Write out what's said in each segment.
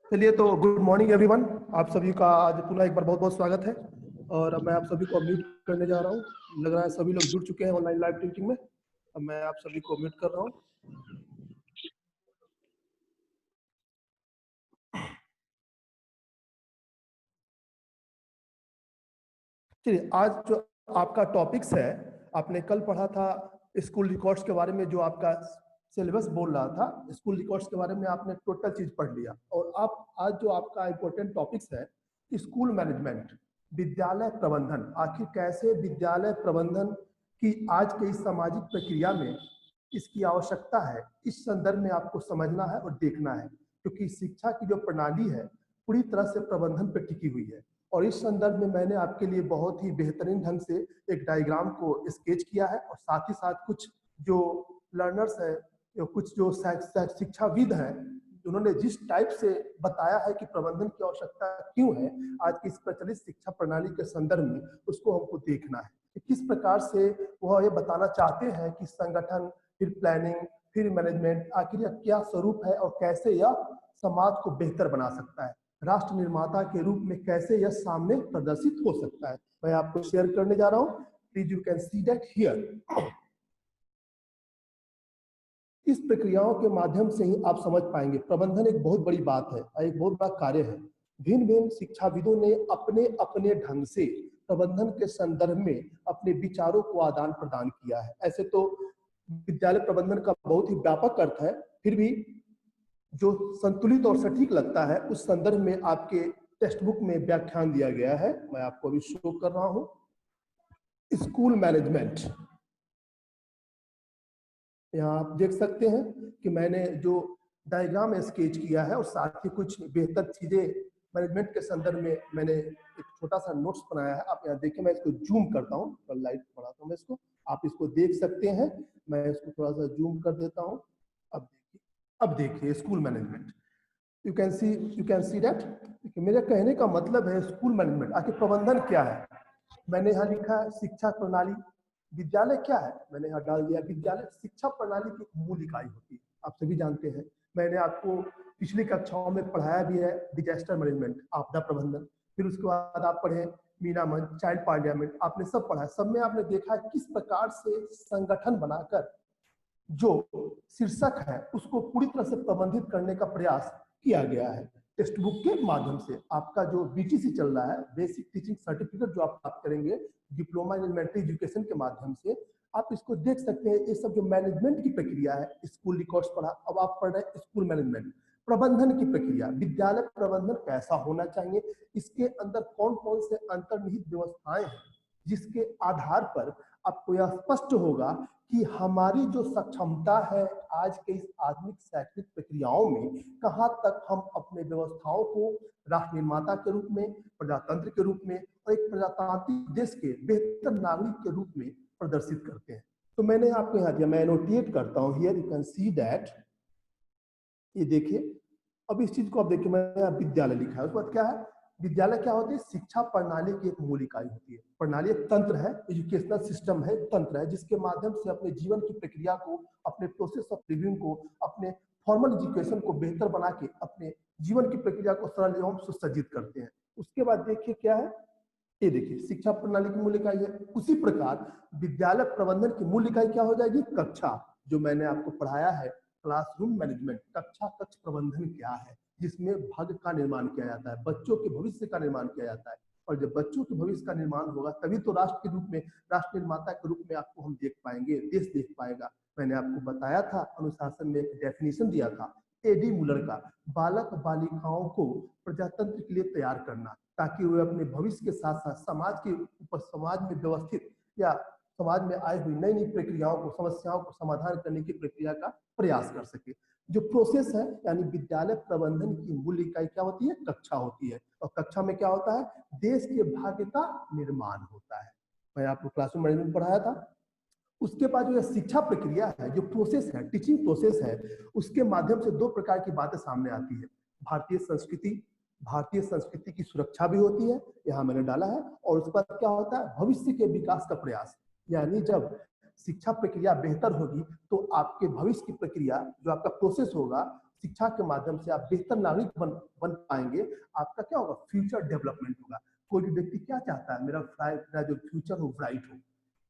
चलिए तो good morning everyone. आप सभी का आज पुनः एक बार बहुत बहुत स्वागत है। और अब मैं आप सभी को म्यूट करने जा रहा हूँ। लग रहा है सभी लोग जुड़ चुके हैं ऑनलाइन लाइव मीटिंग में। अब मैं आप सभी को म्यूट कर रहा हूँ। चलिए, आज जो आपका टॉपिक्स है, आपने कल पढ़ा था स्कूल रिकॉर्ड्स के बारे में। जो आपका सिलेबस बोल रहा था स्कूल रिकॉर्ड्स के बारे में, आपने टोटल चीज पढ़ लिया। और आप आज जो आपका इम्पोर्टेंट टॉपिक्स है स्कूल मैनेजमेंट, विद्यालय प्रबंधन। आखिर कैसे विद्यालय प्रबंधन की आज के इस सामाजिक प्रक्रिया में इसकी आवश्यकता है, इस संदर्भ में आपको समझना है और देखना है। क्योंकि शिक्षा की जो प्रणाली है पूरी तरह से प्रबंधन पर टिकी हुई है। और इस संदर्भ में मैंने आपके लिए बहुत ही बेहतरीन ढंग से एक डायग्राम को स्केच किया है। और साथ ही साथ कुछ जो लर्नर्स है, कुछ जो शिक्षाविद हैं, उन्होंने जिस टाइप से बताया है कि प्रबंधन की आवश्यकता क्यों है आज की इस प्रचलित शिक्षा प्रणाली के संदर्भ में, उसको हमको देखना है कि किस प्रकार से वह ये बताना चाहते हैं कि संगठन, फिर प्लानिंग, फिर मैनेजमेंट, आखिर यह क्या स्वरूप है और कैसे यह समाज को बेहतर बना सकता है, राष्ट्र निर्माता के रूप में कैसे यह सामने प्रदर्शित हो सकता है। मैं आपको शेयर करने जा रहा हूं। Please you can see that here. इस प्रक्रियाओं के माध्यम से ही आप समझ पाएंगे प्रबंधन एक बहुत बड़ी बात है, एक बहुत बड़ा कार्य है। भिन्न भिन्न शिक्षाविदों ने अपने अपने ढंग से प्रबंधन के संदर्भ में अपने विचारों को आदान प्रदान किया है। ऐसे तो विद्यालय प्रबंधन का बहुत ही व्यापक अर्थ है, फिर भी जो संतुलित और सटीक लगता है उस संदर्भ में आपके टेक्स्ट बुक में व्याख्यान दिया गया है। मैं आपको अभी शो कर रहा हूं। स्कूल मैनेजमेंट, यहाँ आप देख सकते हैं कि मैंने जो डायग्राम स्केच किया है और साथ ही कुछ बेहतर चीजें मैनेजमेंट के संदर्भ में मैंने एक छोटा सा नोट्स बनाया है। आप यहाँ देखिए, मैं इसको जूम करता हूँ, लाइट बढ़ाता हूँ मैं इसको, आप इसको देख सकते हैं। मैं इसको थोड़ा सा जूम कर देता हूँ। अब देखिए school management, you can see that. मेरे कहने का मतलब है स्कूल मैनेजमेंट आखिर प्रबंधन क्या है। मैंने यहाँ लिखा है शिक्षा प्रणाली। विद्यालय क्या है, मैंने यहाँ डाल दिया विद्यालय शिक्षा प्रणाली की मूल इकाई होती है। आप सभी जानते हैं, मैंने आपको पिछली कक्षाओं में पढ़ाया भी है डिजास्टर मैनेजमेंट, आपदा प्रबंधन। फिर उसके बाद आप पढ़े मीना मंच, चाइल्ड पार्लियामेंट, आपने सब पढ़ा है। सब में आपने देखा है किस प्रकार से संगठन बनाकर जो शीर्षक है उसको पूरी तरह से प्रबंधित करने का प्रयास किया गया है। टेक्स्ट बुक के माध्यम से आपका जो बीटीसी चल रहा है, बेसिक टीचिंग सर्टिफिकेट, जो आप प्राप्त करेंगे डिप्लोमा इन एलिमेंट्री एजुकेशन के माध्यम से, आप इसको देख सकते हैं। ये सब जो मैनेजमेंट की प्रक्रिया है, स्कूल रिकॉर्ड्स पढ़ा, अब आप पढ़ रहे हैं स्कूल मैनेजमेंट, प्रबंधन की प्रक्रिया, विद्यालय प्रबंधन कैसा होना चाहिए, इसके अंदर कौन कौन से अंतर्निहित व्यवस्थाएं हैं जिसके आधार पर आपको यह स्पष्ट होगा कि हमारी जो सक्षमता है आज के इस आधुनिक शैक्षणिक प्रक्रियाओं में, कहां तक हम अपने व्यवस्थाओं को राष्ट्र निर्माता के रूप में, प्रजातंत्र के रूप में और एक प्रजातांत्रिक देश के बेहतर नागरिक के रूप में प्रदर्शित करते हैं। तो मैंने आपको यहाँ दिया, मैं एनोटेट करता हूँ here, you can see that. ये देखिए, अब इस चीज को आप देखिए, मैंने विद्यालय लिखा है, उसके बाद क्या है, विद्यालय क्या होती है, शिक्षा प्रणाली की एक मूल इकाई होती है। प्रणाली एक तंत्र है, एजुकेशनल सिस्टम है, तंत्र है जिसके माध्यम से अपने जीवन की प्रक्रिया को, अपने प्रोसेस ऑफ लिविंग को, अपने फॉर्मल एजुकेशन को बेहतर बना के अपने जीवन की प्रक्रिया को सरल एवं सुसज्जित करते हैं। उसके बाद देखिए क्या है, ये देखिए शिक्षा प्रणाली की मूल इकाई है। उसी प्रकार विद्यालय प्रबंधन की मूल इकाई क्या हो जाएगी, कक्षा, जो मैंने आपको पढ़ाया है क्लासरूम मैनेजमेंट, कक्षा कक्ष प्रबंधन क्या है, जिसमें भग का निर्माण किया जाता है, बच्चों के भविष्य का निर्माण किया जाता है। और जब बच्चों के भविष्य का निर्माण होगा तभी तो राष्ट्र के रूप में, राष्ट्र निर्माता के रूप में आपको हम देख पाएंगे, देश देख पाएगा। मैंने आपको बताया था, अनुशासन में एक डेफिनेशन दिया था एडी मुलर का, बालक बालिकाओं को प्रजातंत्र के लिए तैयार करना, ताकि वे अपने भविष्य के साथ साथ समाज के ऊपर, समाज में व्यवस्थित या समाज में आई हुई नई नई प्रक्रियाओं को, समस्याओं को समाधान करने की प्रक्रिया का प्रयास कर सके। जो प्रोसेस है, यानी विद्यालय प्रबंधन की मूल इकाई क्या होती है, कक्षा होती है। और कक्षा में क्या होता है, देश के भाग्य का निर्माण होता है। मैं आपको क्लासरूम मैनेजमेंट पढ़ाया था। उसके बाद जो शिक्षा प्रक्रिया है, जो प्रोसेस है, टीचिंग प्रोसेस है, उसके माध्यम से दो प्रकार की बातें सामने आती है। भारतीय संस्कृति, भारतीय संस्कृति की सुरक्षा भी होती है, यहाँ मैंने डाला है। और उसके बाद क्या होता है, भविष्य के विकास का प्रयास, यानी जब शिक्षा प्रक्रिया बेहतर होगी तो आपके भविष्य की प्रक्रिया, जो आपका प्रोसेस होगा, शिक्षा के माध्यम से आप बेहतर नागरिक बन पाएंगे, आपका क्या होगा, फ्यूचर डेवलपमेंट होगा। कोई भी व्यक्ति क्या चाहता है, मेरा जो फ्यूचर हो ब्राइट हो,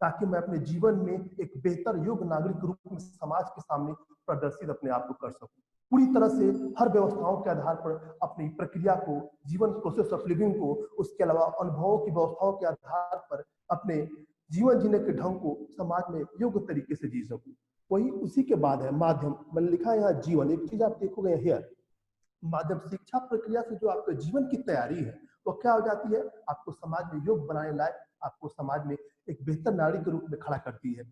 ताकि मैं अपने जीवन में एक बेहतर योग्य नागरिक के रूप में समाज के सामने प्रदर्शित अपने आप को कर सकूं। पूरी तरह से हर व्यवस्थाओं के आधार पर अपनी प्रक्रिया को, जीवन प्रोसेस ऑफ लिविंग को, उसके अलावा अनुभवों की व्यवस्थाओं के आधार पर अपने जीवन जीने के ढंग को समाज में योग्य तरीके से जी सकूं। वही उसी के बाद है माध्यम, मैंने लिखा है यहाँ जीवन। एक चीज आप देखोगे हियर, माध्यम शिक्षा प्रक्रिया से जो आपके जीवन की तैयारी है वो क्या हो जाती है, आपको समाज में योग्य बनाने लायक, आपको समाज में एक बेहतर नागरिक के रूप में खड़ा करती है।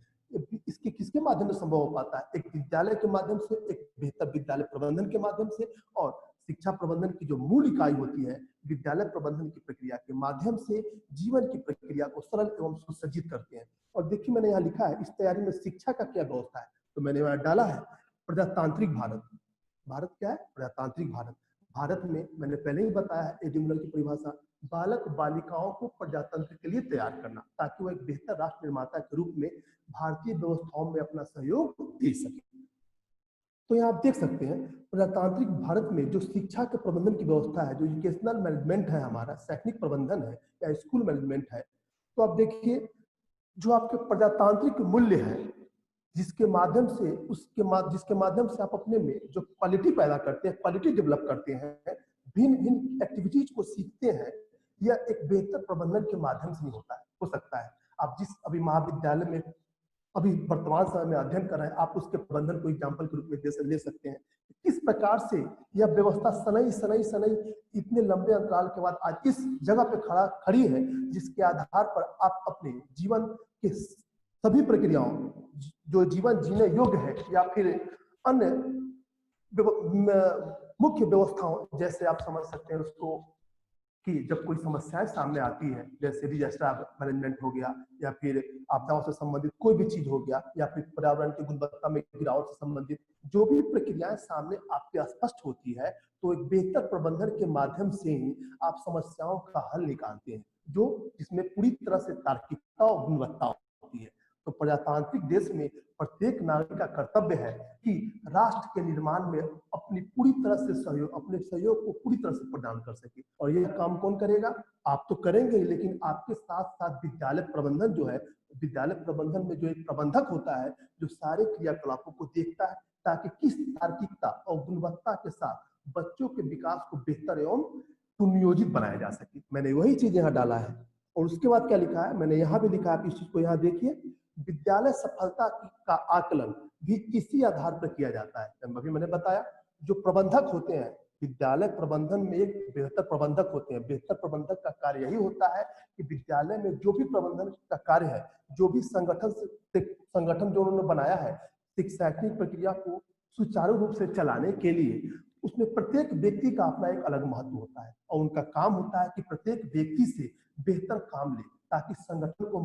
इसके किसके माध्यम से संभव हो पाता है, एक विद्यालय के माध्यम से, एक बेहतर विद्यालय प्रबंधन के माध्यम से, और शिक्षा प्रबंधन की जो मूल इकाई होती है विद्यालय प्रबंधन की प्रक्रिया के माध्यम से जीवन की प्रक्रिया को सरल एवं सुसज्जित करते हैं। और देखिए मैंने यहाँ लिखा है इस तैयारी में शिक्षा का क्या व्यवस्था है, तो मैंने यहाँ डाला है प्रजातांत्रिक भारत। भारत क्या है, प्रजातांत्रिक भारत। भारत में मैंने पहले ही बताया है एडिमुलर की परिभाषा, बालक बालिकाओं को प्रजातंत्र के लिए तैयार करना, ताकि वह एक बेहतर राष्ट्र निर्माता के रूप में भारतीय व्यवस्थाओं में अपना सहयोग दे सके। तो यहाँ आप देख सकते हैं प्रजातांत्रिक भारत में जो शिक्षा के प्रबंधन की व्यवस्था है, जो एजुकेशनल मैनेजमेंट है, हमारा शैक्षणिक प्रबंधन है या स्कूल मैनेजमेंट है, तो आप देखिए जो आपके प्रजातांत्रिक मूल्य है, जिसके माध्यम से आप अपने में जो क्वालिटी पैदा करते हैं, क्वालिटी डेवलप करते हैं, भिन्न भिन्न एक्टिविटीज को सीखते हैं, यह एक बेहतर प्रबंधन के माध्यम से हो सकता है। आप जिस अभी महाविद्यालय में अभी वर्तमान समय में अध्ययन कर रहे हैं, आप उसके प्रबंधन को एग्जाम्पल के रूप में ले सकते हैं। किस प्रकार से यह व्यवस्था सनई इतने लंबे अंतराल के बाद आज इस जगह पे खड़ी है, जिसके आधार पर आप अपने जीवन के सभी प्रक्रियाओं, जो जीवन जीने योग्य है या फिर अन्य मुख्य व्यवस्थाओं, जैसे आप समझ सकते हैं उसको कि जब कोई समस्याएं सामने आती है, जैसे डिजास्टर मैनेजमेंट हो गया, या फिर आपदाओं से संबंधित कोई भी चीज हो गया, या फिर पर्यावरण की गुणवत्ता में गिरावट से संबंधित जो भी प्रक्रियाएं सामने आपके स्पष्ट होती है, तो एक बेहतर प्रबंधन के माध्यम से ही आप समस्याओं का हल निकालते हैं, जो जिसमें पूरी तरह से तार्किकता और गुणवत्ता होती है। तो प्रजातांत्रिक देश में प्रत्येक नागरिक का कर्तव्य है कि राष्ट्र के निर्माण में अपनी पूरी तरह से अपने सहयोग को पूरी तरह से प्रदान कर सके। और यह काम कौन करेगा, आप तो करेंगे, लेकिन आपके साथ साथ विद्यालय प्रबंधन जो है, विद्यालय प्रबंधन में जो एक प्रबंधक होता है, जो सारे क्रियाकलापों को देखता है, ताकि किस तार्किकता और गुणवत्ता के साथ बच्चों के विकास को बेहतर एवं सुनियोजित बनाया जा सके। मैंने वही चीज यहाँ डाला है। और उसके बाद क्या लिखा है, मैंने यहाँ भी लिखा है, इस चीज को यहाँ देखिए, विद्यालय सफलता का आकलन भी इसी आधार पर किया जाता है। अभी मैंने बताया जो प्रबंधक होते हैं विद्यालय प्रबंधन में, एक बेहतर प्रबंधक होते हैं। बेहतर प्रबंधक का कार्य यही होता है कि विद्यालय में जो भी प्रबंधन का कार्य है, जो भी संगठन जो उन्होंने बनाया है शैक्षणिक प्रक्रिया को सुचारू रूप से चलाने के लिए, उसमें प्रत्येक व्यक्ति का अपना एक अलग महत्व होता है, और उनका काम होता है कि प्रत्येक व्यक्ति से बेहतर काम ले, ताकि संगठन को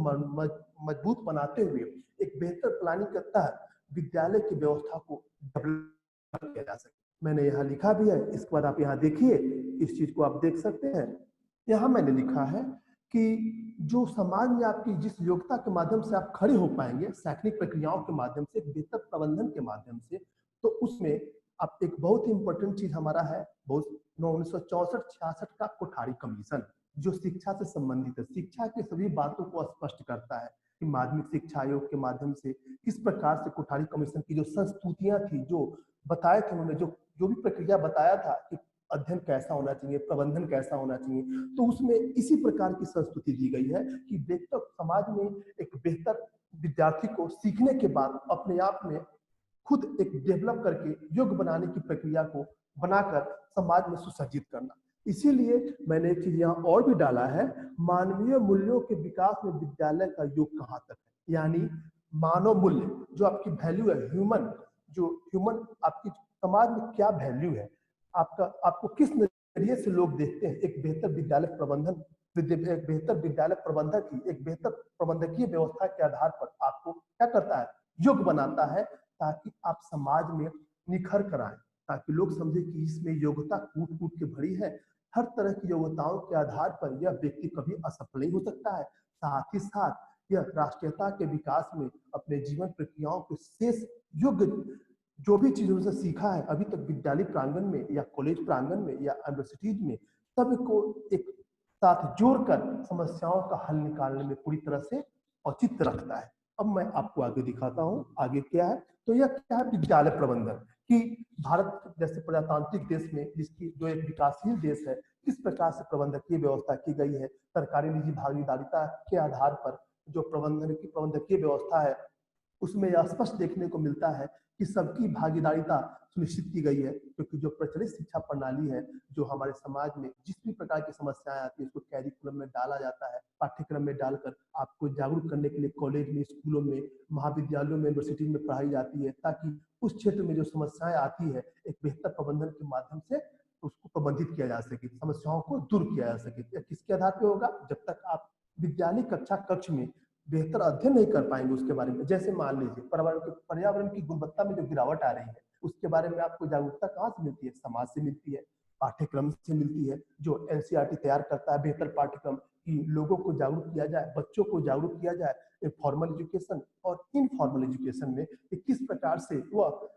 मजबूत बनाते हुए एक बेहतर प्लानिंग के तहत विद्यालय की व्यवस्था को डेवलप किया जा सके। मैंने यहाँ लिखा भी है, इसके बाद आप यहाँ देखिए, इस चीज को आप देख सकते हैं। यहाँ मैंने लिखा है कि जो समाज में आपकी जिस योग्यता के माध्यम से आप खड़े हो पाएंगे शैक्षणिक प्रक्रियाओं के माध्यम से, बेहतर प्रबंधन के माध्यम से, तो उसमें आप एक बहुत ही इंपॉर्टेंट चीज हमारा है, बहुत 1964-66 का कोठारी कमीशन, जो शिक्षा से संबंधित है, शिक्षा की सभी बातों को स्पष्ट करता है कि माध्यमिक शिक्षा आयोग के माध्यम से किस प्रकार से कोठारी कमीशन की जो संस्तुतियां थी, जो बताए थे उन्होंने, जो भी प्रक्रिया बताया था कि अध्ययन कैसा होना चाहिए, प्रबंधन कैसा होना चाहिए, तो उसमें इसी प्रकार की संस्तुति दी गई है कि व्यक्ति समाज में एक बेहतर विद्यार्थी को सीखने के बाद अपने आप में खुद एक डेवलप करके योग्य बनाने की प्रक्रिया को बनाकर समाज में सुसज्जित करना। इसीलिए मैंने एक चीज यहाँ और भी डाला है, मानवीय मूल्यों के विकास में विद्यालय का योग कहाँ तक है, यानी मानव मूल्य जो आपकी वैल्यू है, ह्यूमन आपकी समाज में क्या वैल्यू है, आपको किस नजरिए से लोग देखते हैं। एक बेहतर विद्यालय प्रबंधन, एक बेहतर विद्यालय प्रबंधक ही एक बेहतर प्रबंधकीय व्यवस्था के आधार पर आपको क्या करता है, योग्य बनाता है, ताकि आप समाज में निखर कर आए, ताकि लोग समझे कि इसमें योग्यता कूट कूट के भरी है। हर तरह की योग्यताओं के आधार पर यह व्यक्ति कभी असफल नहीं हो सकता है, साथ ही साथ यह राष्ट्रीयता के विकास में अपने जीवन प्रक्रियाओं को शेष योग्य जो भी चीज उनसे सीखा है अभी तक विद्यालय प्रांगण में या कॉलेज प्रांगण में या यूनिवर्सिटीज में, सबको एक साथ जोड़कर समस्याओं का हल निकालने में पूरी तरह से औचित्य रखता है। अब मैं आपको आगे दिखाता हूँ आगे क्या है। तो यह क्या है, विद्यालय प्रबंधन कि भारत जैसे प्रजातांत्रिक देश में, जिसकी जो एक विकासशील देश है, किस प्रकार से प्रबंधकीय व्यवस्था की गई है। सरकारी निजी भागीदारिता के आधार पर जो प्रबंधकीय व्यवस्था है, उसमें यह स्पष्ट देखने को मिलता है कि सबकी भागीदारिता सुनिश्चित की गई है। क्योंकि जो प्रचलित शिक्षा प्रणाली है, जो हमारे समाज में जिस भी प्रकार की समस्याएं आती है, उसको कैरिकुलम में डाला जाता है, पाठ्यक्रम में डालकर आपको जागरूक करने के लिए कॉलेज में, स्कूलों में, महाविद्यालयों में, यूनिवर्सिटी में पढ़ाई जाती है, ताकि उस क्षेत्र में जो समस्याएं आती है एक बेहतर प्रबंधन के माध्यम से उसको प्रबंधित किया जा सके, समस्याओं को दूर किया जा सके। किसके आधार पर होगा? जब तक आप विद्यालय कक्ष में बेहतर अध्ययन नहीं कर पाएंगे उसके बारे में। जैसे मान लीजिए पर्यावरण की गुणवत्ता में जो गिरावट आ रही है, उसके बारे में आपको जागरूकता कहाँ से मिलती है? समाज से मिलती है, पाठ्यक्रम से मिलती है। जो एनसीईआरटी तैयार करता है बेहतर पाठ्यक्रम कि लोगों को जागरूक किया जाए, बच्चों को जागरूक किया जाए फॉर्मल एजुकेशन और इनफॉर्मल एजुकेशन में किस प्रकार से वह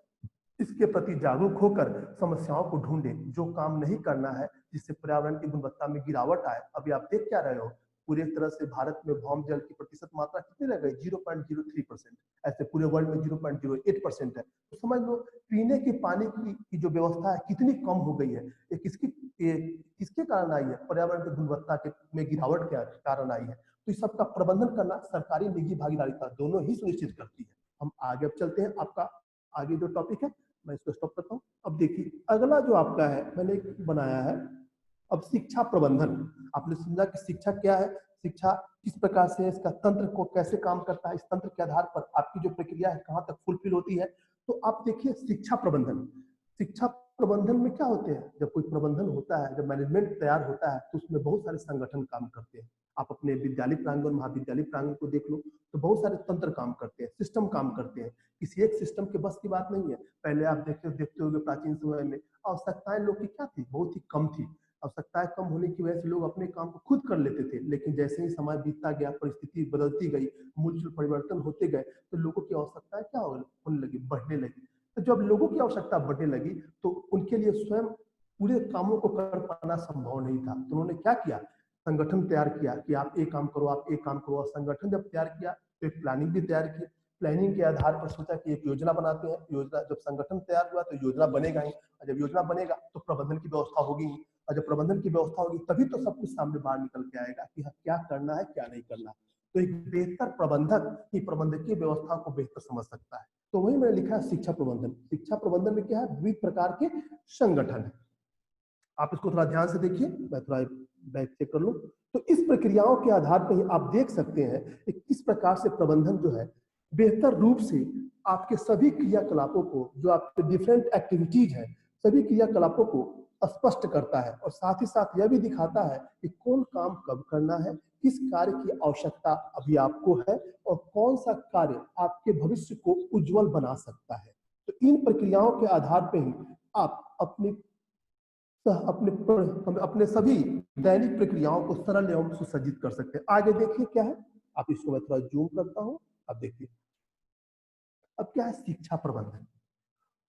इसके प्रति जागरूक होकर समस्याओं को ढूंढे। जो काम नहीं करना है जिससे पर्यावरण की गुणवत्ता में गिरावट आए। अभी आप देख क्या रहे हो, पूरी तरह से भारत में भौम जल की प्रतिशत मात्रा कितनी रह गई? 0.03%। ऐसे पूरे वर्ल्ड में 0.08% है। तो समझ लो पीने के पानी की जो व्यवस्था है कितनी कम हो गई है। ये किसके कारण आई है? पर्यावरण की गुणवत्ता में गिरावट के कारण आई है। तो इस सबका प्रबंधन करना सरकारी निजी भागीदारिता दोनों ही सुनिश्चित करती है। हम आगे अब चलते हैं। आपका आगे जो टॉपिक है मैं इसको स्टॉप करता हूँ। अब देखिए अगला जो आपका है, मैंने एक बनाया है अब शिक्षा प्रबंधन। आपने समझा कि शिक्षा क्या है, शिक्षा किस प्रकार से, इसका तंत्र को कैसे काम करता है, इस तंत्र के आधार पर आपकी जो प्रक्रिया है कहाँ तक फुलफिल होती है। तो आप देखिए शिक्षा प्रबंधन, शिक्षा प्रबंधन में क्या होते हैं? जब कोई प्रबंधन होता है, जब मैनेजमेंट तैयार होता है, तो उसमें बहुत सारे संगठन काम करते हैं। आप अपने विद्यालय प्रांगण, महाविद्यालय प्रांगण को देख लो तो बहुत सारे तंत्र काम करते हैं, सिस्टम काम करते हैं। किसी एक सिस्टम के बस की बात नहीं है। पहले आप देखते होंगे प्राचीन समय में आवश्यकताएं लोग की क्या थी? बहुत ही कम थी। आवश्यकताएं कम होने की वजह से लोग अपने काम को खुद कर लेते थे। लेकिन जैसे ही समय बीतता गया, परिस्थिति बदलती गई, मूलचूल परिवर्तन होते गए, तो लोगों की आवश्यकताएं क्या होने लगी? बढ़ने लगी। तो जब लोगों की आवश्यकता बढ़ने लगी तो उनके लिए स्वयं पूरे कामों को कर पाना संभव नहीं था। तो उन्होंने क्या किया? संगठन तैयार किया कि आप एक काम करो, आप एक काम करो। और संगठन जब तैयार किया तो एक प्लानिंग भी तैयार की। प्लानिंग के आधार पर सोचा कि एक योजना बनाते हैं। योजना जब संगठन तैयार हुआ तो योजना बनेगा ही, और जब योजना बनेगा तो प्रबंधन की व्यवस्था होगी ही, और जब प्रबंधन की व्यवस्था होगी तभी तो सब कुछ सामने बाहर निकल के आएगा कि हाँ क्या करना है क्या नहीं करना। तो एक बेहतर प्रबंधक ही प्रबंधकीय व्यवस्था को बेहतर समझ सकता है। तो वही मैंने लिखा है शिक्षा प्रबंधन। शिक्षा प्रबंधन में क्या है? विविध प्रकार के संगठन है। आप इसको थोड़ा ध्यान से देखिए, मैं थोड़ा बैक चेक कर लूं। तो इस प्रक्रियाओं के आधार पर ही आप देख सकते हैं कि किस प्रकार से प्रबंधन जो है बेहतर रूप से आपके सभी क्रियाकलापों को, जो आपके डिफरेंट एक्टिविटीज है, सभी क्रियाकलापों को स्पष्ट करता है। और साथ ही साथ यह भी दिखाता है कि कौन काम कब करना है, किस कार्य की आवश्यकता अभी आपको है, और कौन सा कार्य आपके भविष्य को उज्जवल बना सकता है। तो इन प्रक्रियाओं के आधार पर ही आप अपने सभी दैनिक प्रक्रियाओं को सरल एवं सुसज्जित कर सकते हैं। आगे देखिए क्या है। आप इसको मैं थोड़ा जूम करता हूं। अब देखिए अब क्या है शिक्षा प्रबंधन।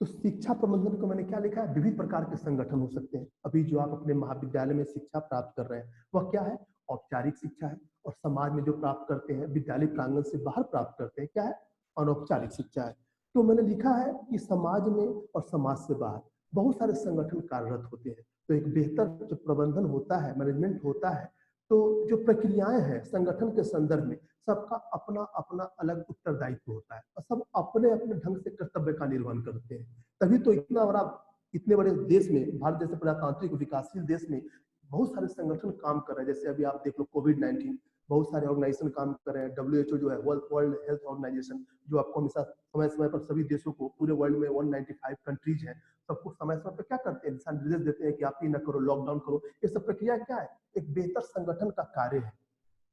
तो शिक्षा प्रबंधन को मैंने क्या लिखा है? विविध प्रकार के संगठन हो सकते हैं। अभी जो आप अपने महाविद्यालय में शिक्षा प्राप्त कर रहे हैं वह क्या है? औपचारिक शिक्षा है। और समाज में जो प्राप्त करते हैं, विद्यालय प्रांगण से बाहर प्राप्त करते हैं, क्या है? अनौपचारिक शिक्षा है। तो मैंने लिखा है कि समाज में और समाज से बाहर बहुत सारे संगठन कार्यरत होते हैं। तो एक बेहतर जो प्रबंधन होता है, मैनेजमेंट होता है, तो जो प्रक्रियाएं हैं संगठन के संदर्भ में, सबका अपना अपना अलग उत्तरदायित्व होता है और सब अपने अपने ढंग से कर्तव्य का निर्वहन करते हैं। तभी तो इतने बड़े देश में, भारत जैसे प्रजातांत्रिक विकासशील देश में बहुत सारे संगठन काम कर रहे हैं। जैसे अभी आप देख लो कोविड-19, बहुत सारे ऑर्गेनाइजेशन काम कर रहे हैं। WHO जो है, वर्ल्ड हेल्थ ऑर्गेनाइजेशन, जो आपको हमेशा समय समय पर सभी देशों को, पूरे वर्ल्ड में 195 कंट्रीज है, सबको समय समय पर क्या करते हैं? दिशा निर्देश देते हैं कि आप ये न करो, लॉकडाउन करो। ये सब प्रक्रिया क्या है? एक बेहतर संगठन का कार्य है।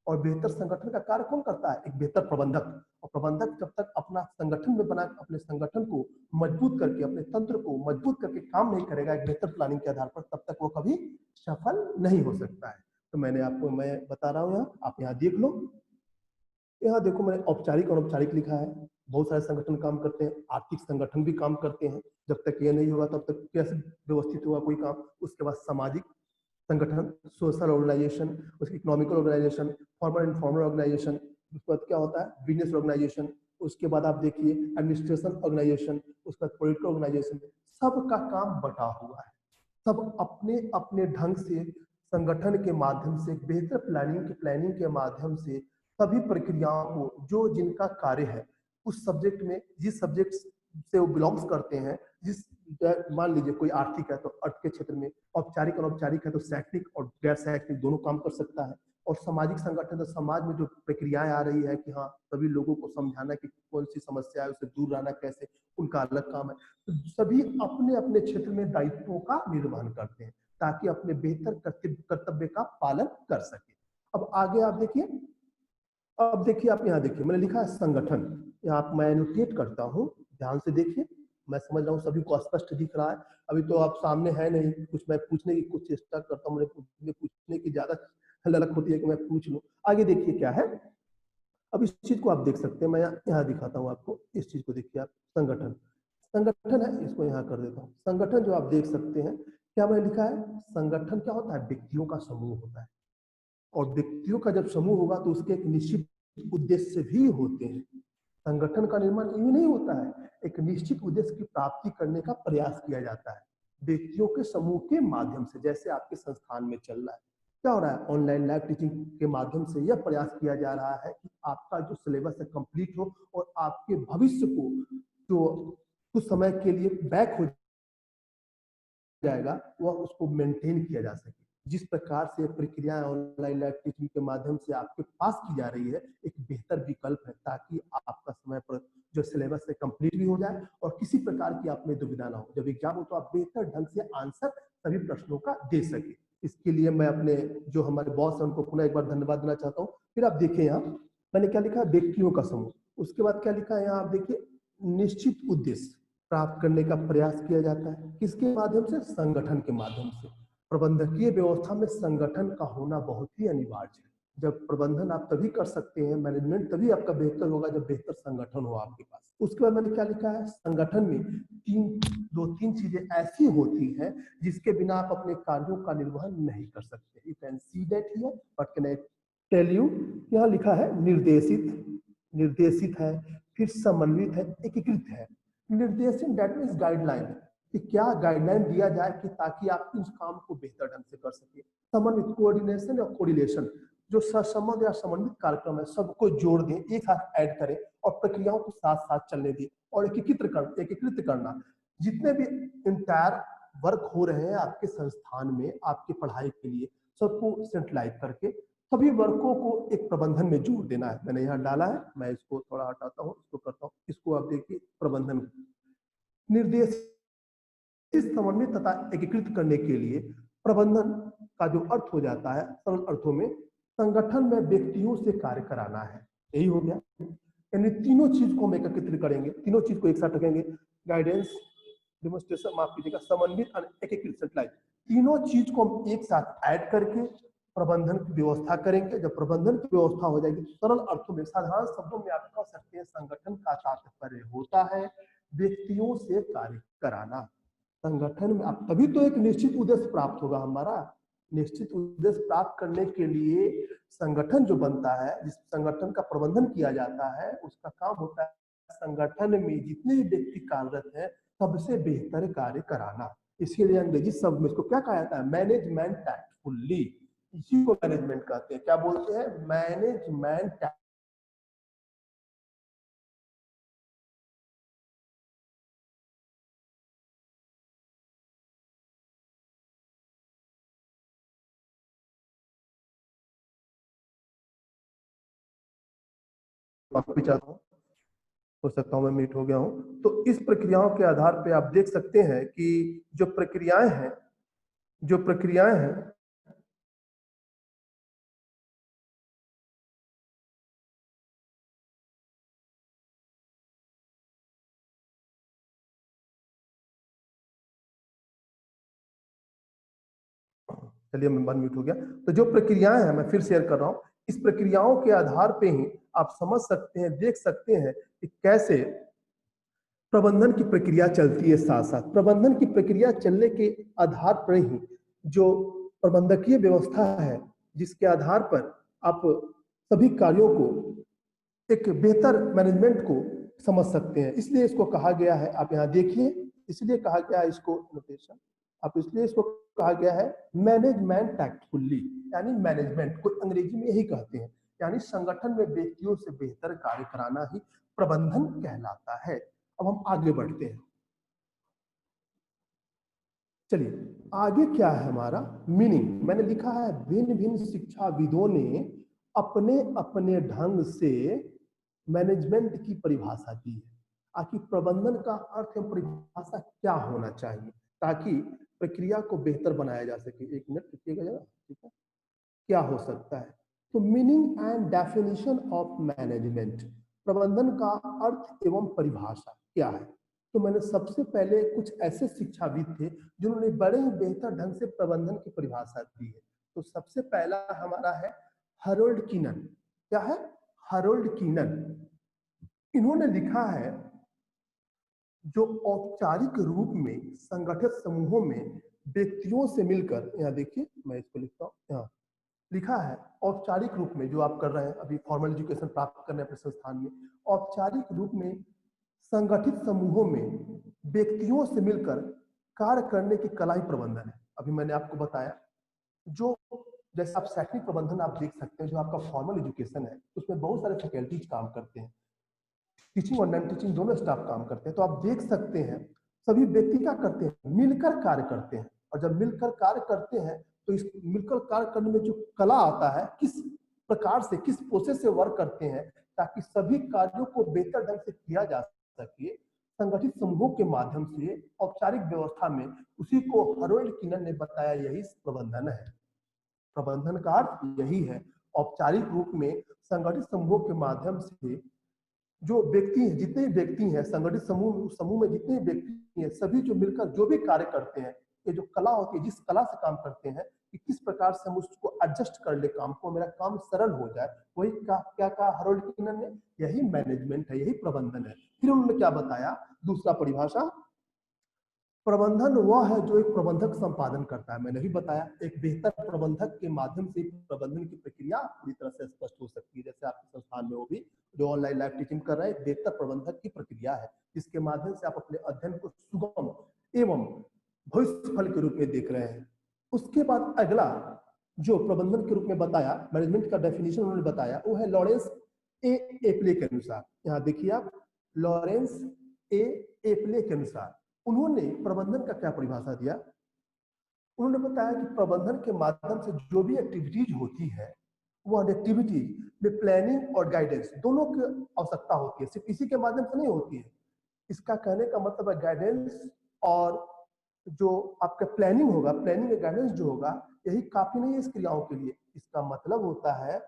और बेहतर संगठन का कार्य कौन करता है? एक बेहतर प्रबंधक। और प्रबंधक जब तक अपना संगठन में बना, अपने संगठन को मजबूत करके, अपने तंत्र को मजबूत करके काम नहीं करेगा एक बेहतर प्लानिंग के आधार पर, तब तक वो कभी सफल नहीं हो सकता है। तो मैं बता रहा हूँ यहाँ, आप यहाँ देख लो। यहाँ देखो मैंने औपचारिक और अनौपचारिक लिखा है। बहुत सारे संगठन काम करते हैं, आर्थिक संगठन भी काम करते हैं। जब तक ये नहीं होगा तब तक कैसे व्यवस्थित होगा कोई काम। उसके बाद सामाजिक संगठन, सोशल ऑर्गेनाइजेशन, उसकी economical organisation, formal informal organisation, उसके बाद क्या होता है बिजनेस ऑर्गेनाइजेशन, उसके बाद आप देखिए एडमिनिस्ट्रेशन ऑर्गेनाइजेशन, उसके बाद पॉलिटिकल ऑर्गेनाइजेशन। सबका काम बटा हुआ है। सब अपने अपने ढंग से संगठन के माध्यम से, बेहतर प्लानिंग के माध्यम से सभी प्रक्रियाओं को, जो जिनका कार्य है उस सब्जेक्ट में, जिस सब्जेक्ट से वो बिलोंग्स करते हैं, जिस मान लीजिए कोई आर्थिक है तो अर्थ के क्षेत्र में, औपचारिक अनौपचारिक है तो शैक्षणिक और गैर शैक्षणिक दोनों काम कर सकता है, और सामाजिक संगठन तो समाज में जो प्रक्रियाएं आ रही है कि हाँ सभी लोगों को समझाना कि कौन सी समस्या है, उससे दूर रहना कैसे, उनका अलग काम है। तो सभी अपने अपने क्षेत्र में दायित्वों का निर्वहन करते हैं ताकि अपने बेहतर कर्तव्य का पालन कर सके। अब आगे आप देखिए, अब देखिए आप यहाँ देखिए मैंने लिखा है संगठन, यहाँ मैं एनोटेट करता हूँ, ध्यान से देखिए। मैं समझ रहा हूँ सभी को स्पष्ट दिख रहा है। अभी तो आप सामने है नहीं, कुछ मैं पूछने की कुछ चेष्टा करता हूँ, मुझे पूछने की ज्यादा ललक होती है कि मैं पूछ लूँ। आगे देखिए क्या है, अब इस चीज को आप देख सकते हैं, मैं यहाँ दिखाता हूँ आपको, इस चीज को देखिए आप। संगठन, संगठन है, इसको यहाँ कर देता हूँ। संगठन जो आप देख सकते हैं, क्या मैंने लिखा है, संगठन क्या होता है, व्यक्तियों का समूह होता है। और व्यक्तियों का जब समूह होगा तो उसके एक निश्चित उद्देश्य भी होते हैं। संगठन का निर्माण यूं नहीं होता है, एक निश्चित उद्देश्य की प्राप्ति करने का प्रयास किया जाता है व्यक्तियों के समूह के माध्यम से। जैसे आपके संस्थान में चल रहा है, क्या हो रहा है, ऑनलाइन लाइव टीचिंग के माध्यम से यह प्रयास किया जा रहा है कि आपका जो सिलेबस है कंप्लीट हो और आपके भविष्य को जो कुछ समय के लिए बैक हो जाएगा वह उसको मेंटेन किया जा सके। जिस प्रकार से प्रक्रियाएं ऑनलाइन लाइव टीचिंग के माध्यम से आपके पास की जा रही है, एक बेहतर विकल्प है ताकि आपका समय पर जो सिलेबस है कंप्लीट भी हो जाए और किसी प्रकार की आप में दुविधा ना हो। जब एग्जाम हो तो आप बेहतर ढंग से आंसर सभी प्रश्नों का दे सके। इसके लिए मैं अपने जो हमारे बॉस है उनको पुनः एक बार धन्यवाद देना चाहता हूँ। फिर आप देखिए यहाँ मैंने क्या लिखा है, व्यक्तियों का समूह। उसके बाद क्या लिखा है यहाँ आप देखिए, निश्चित उद्देश्य प्राप्त करने का प्रयास किया जाता है। किसके माध्यम से, संगठन के माध्यम से। प्रबंधकीय व्यवस्था में संगठन का होना बहुत ही अनिवार्य है। जब प्रबंधन आप तभी कर सकते हैं, मैनेजमेंट तभी आपका बेहतर होगा जब बेहतर संगठन हो आपके पास। उसके बाद मैंने क्या लिखा है, संगठन में दो तीन चीजें ऐसी होती हैं जिसके बिना आप अपने कार्यों का निर्वहन नहीं कर सकते। You can see that here, but can I tell you. यहाँ लिखा है निर्देशित, निर्देशित है, फिर समन्वित है, एकीकृत है। निर्देशित दैट मीन्स गाइडलाइन, कि क्या गाइडलाइन दिया जाए कि ताकि आप इस काम को बेहतर ढंग से कर सके। समन्वित, कोऑर्डिनेशन या कोरिलेशन, जो सहसंबंध या समन्वित कार्यक्रम है सबको जोड़ दें, एक साथ ऐड करें और प्रक्रियाओं को साथ साथ चलने दें। और एकीकृत करना, जितने भी इंटायर वर्क हो रहे हैं आपके संस्थान में आपकी पढ़ाई के लिए, सबको सेंट्रलाइज करके सभी वर्कों को एक प्रबंधन में जोड़ देना है। मैंने यहाँ डाला है, मैं इसको थोड़ा हटाता हूँ, इसको करता हूँ, इसको आप देखिए प्रबंधन। निर्देश समन्वित तथा एकीकृत करने के लिए प्रबंधन का जो अर्थ हो जाता है सरल अर्थों में, संगठन में व्यक्तियों से कार्य कराना है। यही हो गया। यानी तीनों चीज को हम एकत्रित करेंगे, तीनों चीज को एक साथ रखेंगे, गाइडेंस, डेमोन्स्ट्रेशन, माफ कीजिएगा, समन्वित और एकीकृत सेंट्रलाइज, तीनों चीज को हम एक साथ ऐड करके प्रबंधन की व्यवस्था करेंगे। जब प्रबंधन की व्यवस्था हो जाएगी तो सरल अर्थों में, साधारण शब्दों में आप कह सकते हैं संगठन का तात्पर्य होता है व्यक्तियों से कार्य कराना। संगठन में अब तभी तो एक निश्चित उद्देश्य प्राप्त होगा हमारा। निश्चित उद्देश्य प्राप्त करने के लिए संगठन जो बनता है, जिस संगठन का प्रबंधन किया जाता है, उसका काम होता है संगठन में जितने भी व्यक्ति कार्यरत हैं सबसे बेहतर कार्य कराना। इसीलिए अंग्रेजी शब्द में इसको क्या कहा जाता है, मैनेजमेंट टैक्टफुली। इसी को मैनेजमेंट कहते हैं। क्या बोलते हैं, मैनेजमेंट। वापस चाहता हूँ, हो सकता हूँ मैं मीट हो गया हूँ। तो इस प्रक्रियाओं के आधार पे आप देख सकते हैं कि जो प्रक्रियाएं हैं, जो प्रक्रियाएं हैं, चलिए मैं 1 मिनट हो गया। तो जो प्रक्रियाएं हैं मैं फिर शेयर कर रहा हूँ इस प्रक्रियाओं के आधार पे ही आप समझ सकते हैं, देख सकते हैं कि कैसे प्रबंधन की प्रक्रिया चलती है। साथ साथ प्रबंधन की प्रक्रिया चलने के आधार पर ही जो प्रबंधकीय व्यवस्था है, जिसके आधार पर आप सभी कार्यों को एक बेहतर मैनेजमेंट को समझ सकते हैं। इसलिए इसको कहा गया है, आप यहाँ देखिए, इसलिए कहा गया है इसको नोटेशन, आप इसलिए इसको कहा गया है मैनेजमेंट टैक्टफुल्ली, यानी मैनेजमेंट को अंग्रेजी में यही कहते हैं, यानी संगठन में व्यक्तियों से बेहतर कार्य कराना ही प्रबंधन कहलाता है। अब हम आगे बढ़ते हैं, चलिए आगे क्या है हमारा मीनिंग। मैंने लिखा है भिन्न भिन्न शिक्षाविदों ने अपने अपने ढंग से मैनेजमेंट की परिभाषा दी है। आखिर प्रबंधन का अर्थ एवं परिभाषा क्या होना चाहिए ताकि प्रक्रिया को बेहतर बनाया जा सके। एक मिनट रुकिएगा जरा, ठीक है। क्या हो सकता है, तो meaning and definition of management, प्रबंधन का अर्थ एवं परिभाषा क्या है। तो मैंने सबसे पहले कुछ ऐसे शिक्षाविद थे जिन्होंने बड़े ही बेहतर ढंग से प्रबंधन की परिभाषा दी है। तो सबसे पहला हमारा है हैरोल्ड कीनन। क्या है? हैरोल्ड कीनन। इन्होंने लिखा है जो औपचारिक रूप में संगठित समूहों में व्यक्तियों से मिलकर, यहाँ देखिए मैं इसको लिखता हूँ, यहाँ लिखा है औपचारिक रूप में जो आप कर रहे हैं अभी फॉर्मल एजुकेशन प्राप्त करने अपने संस्थान में, औपचारिक रूप में संगठित समूहों में व्यक्तियों से मिलकर कार्य करने की कला ही प्रबंधन है। अभी मैंने आपको बताया जो जैसे आप शैक्षणिक प्रबंधन आप देख सकते हैं, जो आपका फॉर्मल एजुकेशन है उसमें बहुत सारे फैकल्टीज काम करते हैं, टीचिंग और नॉन टीचिंग दोनों स्टाफ काम करते हैं। तो आप देख सकते हैं सभी व्यक्ति क्या करते हैं, मिलकर कार्य करते हैं। और जब मिलकर कार्य करते हैं तो इस मिलकर कार्य करने में जो कला आता है, किस प्रकार से किस प्रोसेस से वर्क करते हैं ताकि सभी कार्यों को बेहतर ढंग से किया जा सके, संगठित समूहों के माध्यम से औपचारिक व्यवस्था में, उसी को हैरोल्ड कीनन ने बताया यही प्रबंधन है। प्रबंधन का अर्थ यही है, औपचारिक रूप में संगठित समूहों के माध्यम से जो व्यक्ति हैं, जितने व्यक्ति हैं संगठित समूह में जितने व्यक्ति हैं, सभी जो मिलकर जो भी कार्य करते हैं, ये जो कला होती है, जिस कला से काम करते हैं कि किस प्रकार से हम उसको एडजस्ट कर ले, काम को, मेरा काम सरल हो जाए, वही क्या कहा हैरोल्ड कीनन ने, यही मैनेजमेंट है, यही प्रबंधन है। फिर उन्होंने क्या बताया, दूसरा परिभाषा, प्रबंधन वह है जो एक प्रबंधक संपादन करता है। मैंने भी बताया एक बेहतर प्रबंधक के माध्यम से प्रबंधन की प्रक्रिया पूरी तरह से स्पष्ट हो सकती है। जैसे आपके संस्थान में वो भी जो ऑनलाइन लाइव टीचिंग कर रहे हैं, बेहतर प्रबंधक की प्रक्रिया है जिसके माध्यम से आप अपने अध्ययन को सुगम एवं भविष्य फल के रूप में देख रहे हैं। उसके बाद अगला जो प्रबंधन के रूप में बताया, मैनेजमेंट का डेफिनेशन उन्होंने बताया, वो है लॉरेंस ए एप्ले के अनुसार। यहाँ देखिए आप, लॉरेंस ए एप्ले के अनुसार उन्होंने प्रबंधन का क्या परिभाषा दिया। उन्होंने बताया कि प्रबंधन के माध्यम से जो भी एक्टिविटीज होती है, वह एक्टिविटीज में प्लानिंग और गाइडेंस दोनों की आवश्यकता होती है, सिर्फ इसी के माध्यम से नहीं होती है। इसका कहने का मतलब है गाइडेंस और जो आपका प्लानिंग होगा, प्लानिंग और गाइडेंस जो होगा, यही काफी नहीं है इस क्रियाओं के लिए। इसका मतलब होता है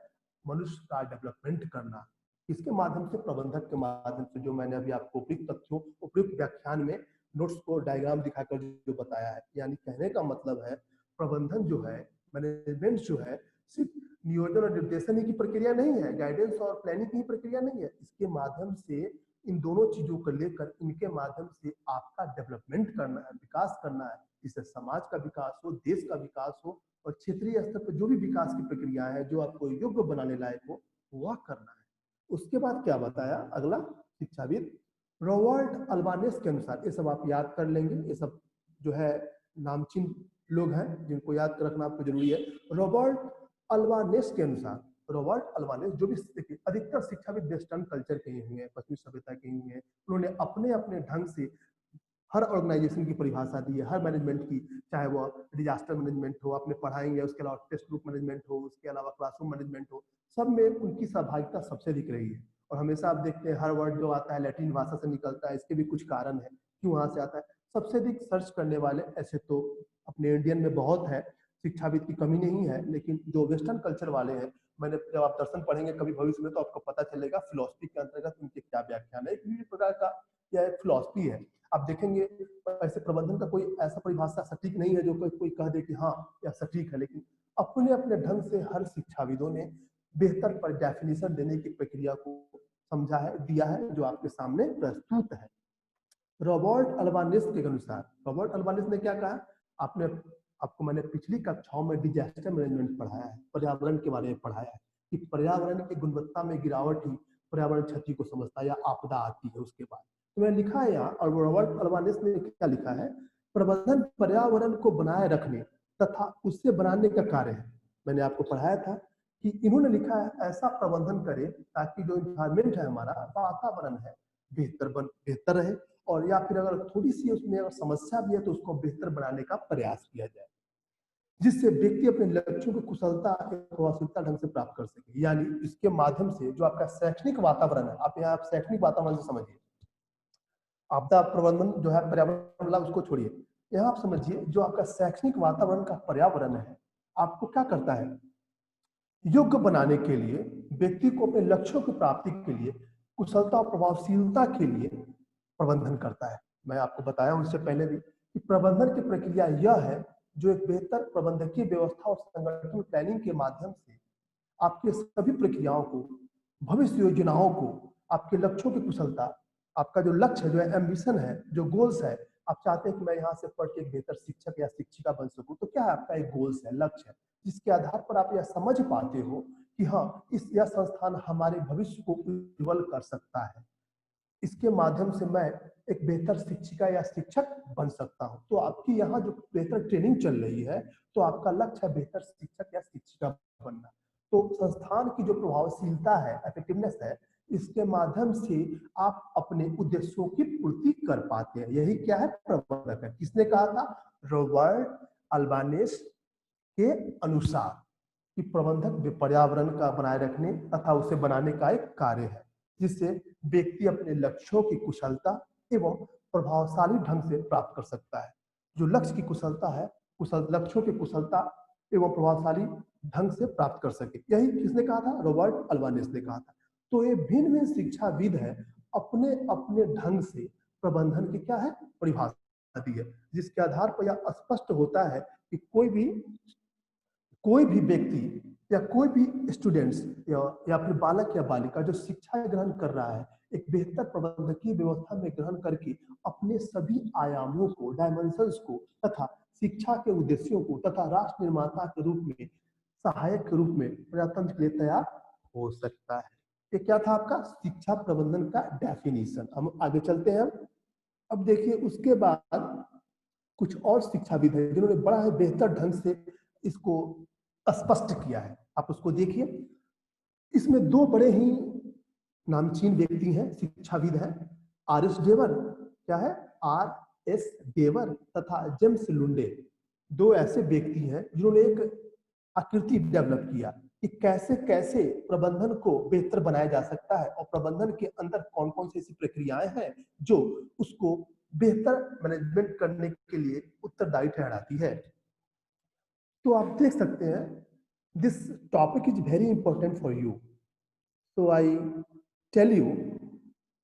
मनुष्य का डेवलपमेंट करना। इसके माध्यम से, प्रबंधक के माध्यम से, जो मैंने अभी आपको उपयुक्त तथ्यों, उपयुक्त व्याख्यान में नोट्स को डायग्राम दिखाकर जो बताया है, यानी कहने का मतलब है प्रबंधन जो है, मैनेजमेंट जो है, सिर्फ नियोजन और निर्देशन की प्रक्रिया नहीं है, गाइडेंस और प्लानिंग की प्रक्रिया नहीं है। इसके माध्यम से इन दोनों चीजों को लेकर इनके माध्यम से आपका डेवलपमेंट करना है, विकास करना है, इससे समाज का विकास हो, देश का विकास हो और क्षेत्रीय स्तर पर जो भी विकास की प्रक्रिया है जो आपको योग्य बनाने लायक हो, वह करना है। उसके बाद क्या बताया अगला शिक्षाविद, रॉबर्ट अल्बानेस के अनुसार, ये सब आप याद कर लेंगे, ये सब जो है नामचीन लोग हैं जिनको याद रखना आपको जरूरी है। रॉबर्ट अल्बानेस के अनुसार, रॉबर्ट अल्बानेस जो भी देखिए अधिकतर शिक्षाविद वेस्टर्न कल्चर के ही हुए हैं, पश्चिमी सभ्यता के ही हुए हैं, उन्होंने अपने अपने ढंग से हर ऑर्गेनाइजेशन की परिभाषा दी है, हर मैनेजमेंट की, चाहे वो डिजास्टर मैनेजमेंट हो, आपने पढ़ाएंगे, उसके अलावा टेक्स्ट बुक मैनेजमेंट हो, उसके अलावा क्लासरूम मैनेजमेंट हो, सब में उनकी सहभागिता सबसे अधिक रही है। और हमेशा आप देखते हैं हर वर्ड जो आता है लैटिन भाषा से निकलता है, इसके भी कुछ कारण है क्यों वहां से आता है। सबसे अधिक सर्च करने वाले ऐसे तो अपने इंडियन में बहुत है, शिक्षाविद की कमी नहीं है, लेकिन जो वेस्टर्न कल्चर वाले हैं, मैंने जब आप दर्शन पढ़ेंगे कभी भविष्य में तो आपको पता चलेगा फिलॉसफी के अंतर्गत उनके क्या व्याख्यान है। एक प्रकार का यह एक फिलॉसफी है। आप देखेंगे ऐसे प्रबंधन का कोई ऐसा परिभाषा सटीक नहीं है जो कोई कह दे कि हाँ यह सटीक है, लेकिन अपने अपने ढंग से हर शिक्षाविदों ने बेहतर पर डेफिनेशन देने की प्रक्रिया को समझा है, दिया है, जो आपके सामने प्रस्तुत है। रॉबर्ट अल्बानेस के अनुसार, रॉबर्ट अल्बानेस ने क्या कहा, आपको मैंने पिछली कक्षाओं में डिजास्टर मैनेजमेंट पढ़ाया है, पर्यावरण के बारे में पढ़ाया है कि पर्यावरण की गुणवत्ता में गिरावट ही पर्यावरण क्षति को समझता है या आपदा आती है उसके बाद। तो मैंने लिखा है यहाँ, और रॉबर्ट अल्बानेस ने क्या लिखा है, प्रबंधन पर्यावरण को बनाए रखने तथा उससे बनाने का कार्य है। मैंने आपको पढ़ाया था कि इन्होंने लिखा है ऐसा प्रबंधन करें ताकि जो इन्वायरमेंट है हमारा, वातावरण है, बेहतर रहे, और या फिर अगर थोड़ी सी उसमें अगर समस्या भी है तो उसको बेहतर बनाने का प्रयास किया जाए, जिससे व्यक्ति अपने लक्ष्यों को कुशलता एवं प्रभावशीलता ढंग से प्राप्त कर सके। यानी इसके माध्यम से जो आपका शैक्षणिक वातावरण है, आप यहाँ शैक्षणिक वातावरण से समझिए, आपदा प्रबंधन जो है पर्यावरण उसको छोड़िए, यहाँ आप समझिए जो आपका शैक्षणिक वातावरण का पर्यावरण है, आपको क्या करता है, योग्य बनाने के लिए, व्यक्ति को अपने लक्ष्यों की प्राप्ति के लिए, कुशलता और प्रभावशीलता के लिए प्रबंधन करता है। मैं आपको बताया उससे पहले भी कि प्रबंधन की प्रक्रिया यह है जो एक बेहतर प्रबंधकीय व्यवस्था और संगठन प्लानिंग के माध्यम से आपके सभी प्रक्रियाओं को, भविष्य योजनाओं को, आपके लक्ष्यों की कुशलता, आपका जो लक्ष्य है, जो एम्बिशन है, जो गोल्स है, आप चाहते हैं कि मैं यहाँ से पढ़ के एक बेहतर शिक्षक या शिक्षिका बन सकूं, तो क्या है आपका एक गोल्स है, लक्ष्य है, जिसके आधार पर आप यह समझ पाते हो कि हाँ यह संस्थान हमारे भविष्य को उज्जवल कर सकता है, इसके माध्यम से मैं एक बेहतर शिक्षिका या शिक्षक बन सकता हूं। तो आपकी यहाँ जो बेहतर ट्रेनिंग चल रही है, तो आपका लक्ष्य है बेहतर शिक्षक या शिक्षिका बनना। तो संस्थान की जो प्रभावशीलता है, इफेक्टिवनेस है, इसके माध्यम से आप अपने उद्देश्यों की पूर्ति कर पाते हैं। यही क्या है, प्रबंधक है। किसने कहा था, रॉबर्ट अल्बानेस के अनुसार कि प्रबंधक पर्यावरण का बनाए रखने तथा उसे बनाने का एक कार्य है, जिससे व्यक्ति अपने लक्ष्यों की कुशलता एवं प्रभावशाली ढंग से प्राप्त कर सकता है। जो लक्ष्य की कुशलता है, लक्ष्यों की कुशलता एवं प्रभावशाली ढंग से प्राप्त कर सके, यही किसने कहा था, रॉबर्ट अल्बानेस ने कहा था। तो ये भिन्न भिन्न शिक्षाविद है, अपने अपने ढंग से प्रबंधन की क्या है, परिभाषा दी है, जिसके आधार पर यह स्पष्ट होता है कि कोई भी व्यक्ति या कोई भी स्टूडेंट्स या फिर बालक या बालिका जो शिक्षा ग्रहण कर रहा है, एक बेहतर प्रबंधकीय व्यवस्था में ग्रहण करके अपने सभी आयामों को, डायमेंशंस को तथा शिक्षा के उद्देश्यों को तथा राष्ट्र निर्माता के रूप में, सहायक के रूप में प्रजातंत्र के लिए तैयार हो सकता है। ये क्या था आपका शिक्षा प्रबंधन का डेफिनेशन। हम आगे चलते हैं। अब देखिए उसके बाद कुछ और शिक्षाविद हैं जिन्होंने बड़ा है बेहतर ढंग से इसको स्पष्ट किया है। आप उसको देखिए, इसमें दो बड़े ही नामचीन व्यक्ति हैं, शिक्षाविद हैं, आर.एस. डेवर, क्या है, आर.एस. डेवर तथा जेम्स लुंडे। दो ऐसे व्यक्ति हैं जिन्होंने एक आकृति डेवलप किया कि कैसे कैसे प्रबंधन को बेहतर बनाया जा सकता है और प्रबंधन के अंदर कौन कौन सी ऐसी प्रक्रियाएं हैं जो उसको बेहतर मैनेजमेंट करने के लिए उत्तरदायी ठहराती है। तो आप देख सकते हैं, this topic is very important for you, so I tell you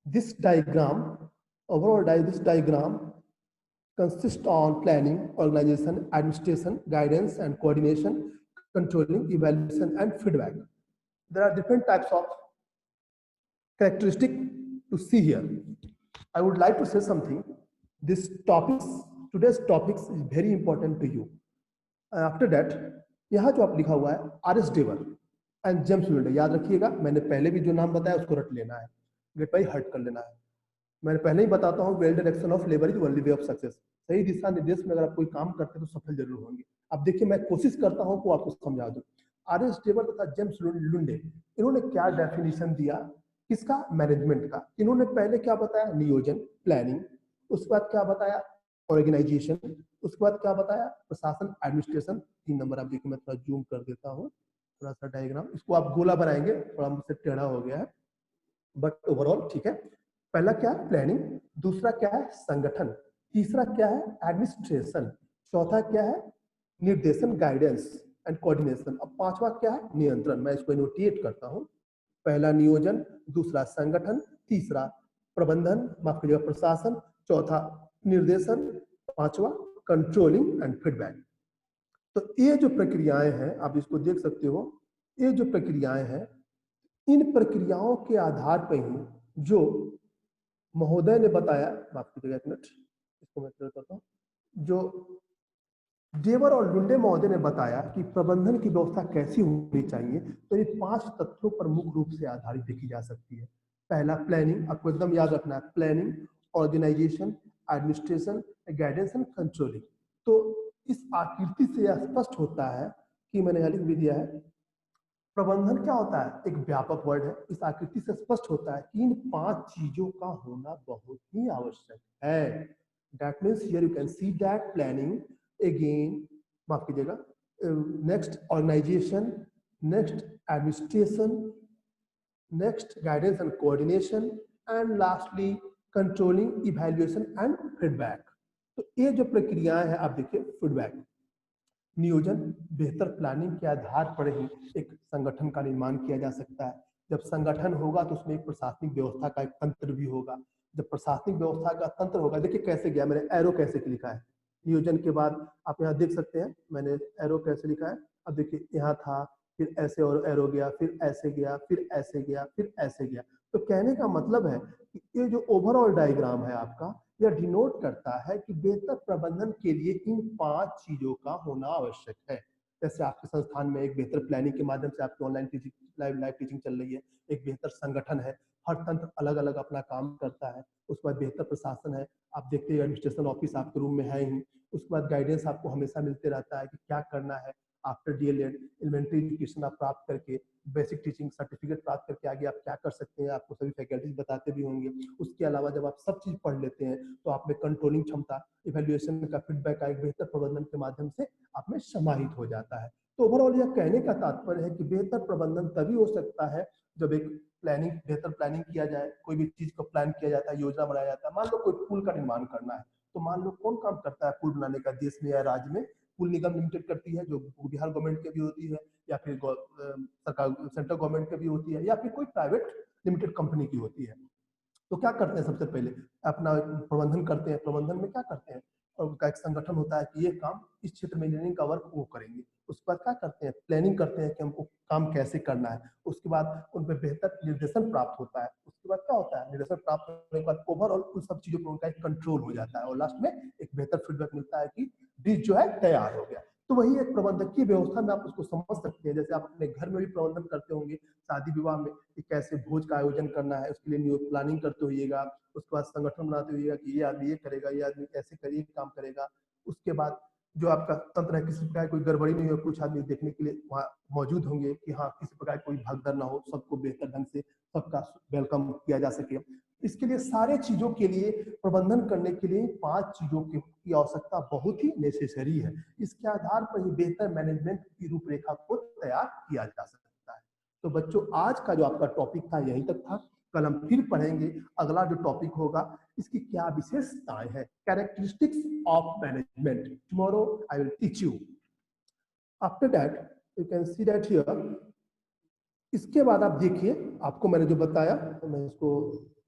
this diagram, this diagram consists on planning, organization, administration, guidance and coordination, controlling, evaluation and feedback. There are different types of characteristics to see here. I would like to say something. Today's topics is very important to you. After that, यहाँ जो आप लिखा हुआ है, RS. डेवर and James लुंडे, याद रखिएगा, मैंने पहले भी जो नाम बताया उसको रट लेना है, गेट बाई हर्ट कर लेना है। मैंने पहले ही बताता हूँ, well direction of labour is only way of success. सही दिशा निर्देश में अगर आप कोई काम करते हैं तो सफल जरूर होंगे। अब देखिए मैं कोशिश करता हूँ को आपको समझा दूं। आर.एस. डेवर तथा जेम्स लुंडे, इन्होंने क्या डेफिनेशन दिया किसका, मैनेजमेंट का। इन्होंने पहले क्या बताया, नियोजन, प्लानिंग, उसके बाद क्या बताया, ऑर्गेनाइजेशन, उसके बाद क्या बताया, प्रशासन, एडमिनिस्ट्रेशन। 3 नंबर आप देखिए, मैं थोड़ा जूम कर देता हूँ थोड़ा सा डायग्राम, इसको आप गोला बनाएंगे, थोड़ा मुझसे टेढ़ा हो गया है बट ओवरऑल ठीक है। पहला क्या है, प्लानिंग, दूसरा क्या है, संगठन, तीसरा क्या है, एडमिनिस्ट्रेशन, चौथा क्या है, निर्देशन, गाइडेंस एंड कोऑर्डिनेशन, अब पांचवा क्या है, नियंत्रण। मैं इसको नोटेट करता हूँ, पहला नियोजन, दूसरा संगठन, तीसरा प्रबंधन, माफ कीजिएगा प्रशासन, चौथा निर्देशन, पांचवा कंट्रोलिंग एंड फीडबैक। तो ये जो प्रक्रियाएं हैं आप इसको देख सकते हो, ये जो प्रक्रियाएं हैं, इन प्रक्रियाओं के आधार पर ही जो महोदय ने बताया, माफ कीजिएगा एक मिनट, इसको मैं क्लियर करता हूँ, जो देवर और लुंडे महोदय ने बताया कि प्रबंधन की व्यवस्था कैसी होनी चाहिए, तो ये 5 तथ्यों पर मुख्य रूप से आधारित देखी जा सकती है। पहला प्लानिंग, आपको एकदम याद रखना है, planning, organisation, administration, guidance and controlling. तो इस आकृति से यह स्पष्ट होता है कि मैंने यहाँ लिख भी दिया है, प्रबंधन क्या होता है, एक व्यापक वर्ड है। इस आकृति से स्पष्ट होता है कि इन 5 चीजों का होना बहुत ही आवश्यक है। That means here you can see that planning, again माफ कीजिएगा, next organisation, next administration, next guidance and coordination, and lastly controlling, evaluation and feedback. तो ये जो प्रक्रियाएं हैं, आप देखिए, फीडबैक, नियोजन, बेहतर प्लानिंग के आधार पर ही एक संगठन का निर्माण किया जा सकता है। जब संगठन होगा तो उसमें एक प्रशासनिक व्यवस्था का एक तंत्र भी होगा। जब प्रशासनिक व्यवस्था का तंत्र होगा, देखिए कैसे गया, मैंने एरो कैसे लिखा है, नियोजन के बाद आप यहाँ देख सकते हैं मैंने एरो कैसे लिखा है। अब देखिए यहाँ था, फिर ऐसे और एरो गया, फिर ऐसे गया, फिर ऐसे गया, फिर ऐसे गया। तो कहने का मतलब है कि ये जो ओवरऑल डायग्राम है आपका, यह डिनोट करता है कि बेहतर प्रबंधन के लिए इन 5 चीजों का होना आवश्यक है। जैसे आपके संस्थान में एक बेहतर प्लानिंग के माध्यम से आपकी ऑनलाइन टीचिंग, लाइव टीचिंग चल रही है, एक बेहतर संगठन है, हर तंत्र अलग अलग अपना काम करता है। उसके बाद बेहतर प्रशासन है, आप देखते हैं एडमिनिस्ट्रेशन ऑफिस आपके रूम में है ही। उसके बाद गाइडेंस आपको हमेशा मिलते रहता है कि क्या करना है। आफ्टर डीएलएड एलिमेंट्री एजुकेशन आप प्राप्त करके, बेसिक टीचिंग सर्टिफिकेट प्राप्त करके आगे आप क्या कर सकते हैं, आपको सभी फैकल्टीज बताते भी होंगे। उसके अलावा जब आप सब चीज पढ़ लेते हैं तो आप में कंट्रोलिंग क्षमता, इवैल्यूएशन का फीडबैक का एक बेहतर प्रबंधन के माध्यम से आप में समाहित हो जाता है। तो ओवरऑल यह कहने का तात्पर्य है कि बेहतर प्रबंधन तभी हो सकता है जब एक प्लानिंग, बेहतर प्लानिंग किया जाए। कोई भी चीज को प्लान किया जाता है, योजना बनाया जाता है। मान लो कोई पुल का निर्माण करना है, तो मान लो कौन काम करता है पुल बनाने का देश में या राज्य में, पुल निगम लिमिटेड करती है, जो बिहार गवर्नमेंट की भी होती है, या फिर सरकार सेंट्रल गवर्नमेंट की भी होती है, या फिर कोई प्राइवेट लिमिटेड कंपनी की होती है। तो क्या करते हैं, सबसे पहले अपना प्रबंधन करते हैं। प्रबंधन में क्या करते हैं, और उनका एक संगठन होता है कि ये काम इस क्षेत्र में इंजीनियरिंग का वर्क वो करेंगे। उसके बाद क्या करते हैं, प्लानिंग करते हैं कि हमको काम कैसे करना है। उसके बाद उन पर बेहतर निर्देशन प्राप्त होता है। उसके बाद क्या होता है, निर्देशन प्राप्त होने के बाद ओवरऑल उन सब चीजों पर उनका एक कंट्रोल हो जाता है, और लास्ट में एक बेहतर फीडबैक मिलता है कि डिश जो है तैयार हो गया। तो वही एक प्रबंधकीय व्यवस्था में आप उसको समझ सकते हैं। जैसे आप अपने घर में भी प्रबंधन करते होंगे, शादी विवाह में कि कैसे भोज का आयोजन करना है, उसके लिए प्लानिंग करते होइएगा। उसके बाद संगठन बनाते होइएगा कि ये आदमी ये करेगा, ये आदमी ऐसे करिए काम करेगा। उसके बाद जो आपका तंत्र है, किसी प्रकार कोई गड़बड़ी नहीं हो, कुछ आदमी देखने के लिए वहाँ मौजूद होंगे कि हाँ किसी प्रकार कोई भगदड़ ना हो, सबको बेहतर ढंग से सबका वेलकम किया जा सके। इसके लिए सारे चीजों के लिए प्रबंधन करने के लिए 5 चीजों की आवश्यकता बहुत ही नेसेसरी है। इसके आधार पर ही बेहतर मैनेजमेंट की रूपरेखा को तैयार किया जा सकता है। तो बच्चों, आज का जो आपका टॉपिक था यहीं तक था। कल हम फिर पढ़ेंगे अगला जो टॉपिक होगा, इसकी क्या विशेषताएं हैं, characteristics of management. Tomorrow I will teach you. After that you can see that here. इसके बाद आप देखिए, आपको मैंने जो बताया, तो मैं इसको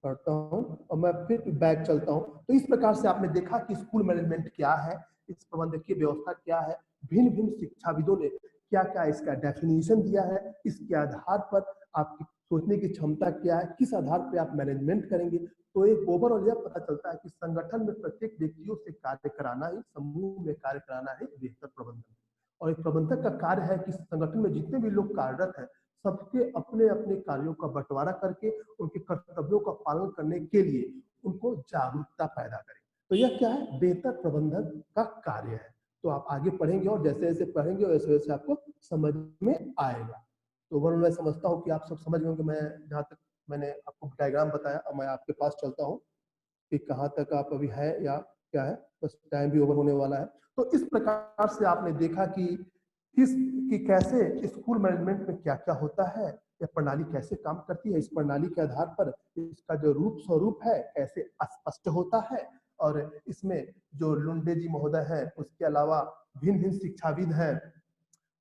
पढ़ता हूँ और मैं फिर बैक चलता हूँ। तो इस प्रकार से आपने देखा कि स्कूल मैनेजमेंट क्या है, इस प्रबंधकीय व्यवस्था क्या है, भिन्न भिन्न शिक्षाविदों ने क्या क्या इसका डेफिनेशन दिया है, इसके आधार पर आपकी सोचने की क्षमता क्या है, किस आधार पर आप मैनेजमेंट करेंगे। तो एक ओवरऑल यह पता चलता है कि संगठन में प्रत्येक व्यक्तियों से कार्य कराना ही, समूह में कार्य कराना ही बेहतर प्रबंधन। और एक प्रबंधक का कार्य है कि संगठन में जितने भी लोग कार्यरत हैं, सबके अपने अपने कार्यों का बंटवारा करके उनके कर्तव्यों का पालन करने के लिए उनको जागरूकता पैदा करें। तो यह क्या है, बेहतर प्रबंधन का कार्य है। तो आप आगे पढ़ेंगे और जैसे जैसे पढ़ेंगे वैसे वैसे आपको समझ में आएगा। तो ओवरऑल मैं समझता हूँ कि आप सब समझ गए होंगे। मैं जहाँ तक मैंने आपको डायग्राम बताया, अब मैं आपके पास चलता हूँ कि कहाँ तक आप अभी है या क्या है, बस टाइम भी ओवर होने वाला है। तो इस प्रकार से आपने देखा कि कैसे स्कूल मैनेजमेंट में क्या क्या होता है, यह प्रणाली कैसे काम करती है। इस प्रणाली के आधार पर इसका जो रूप स्वरूप है कैसे स्पष्ट होता है। और इसमें जो लुंडे जी महोदय हैं, उसके अलावा भिन्न भिन्न शिक्षाविद हैं,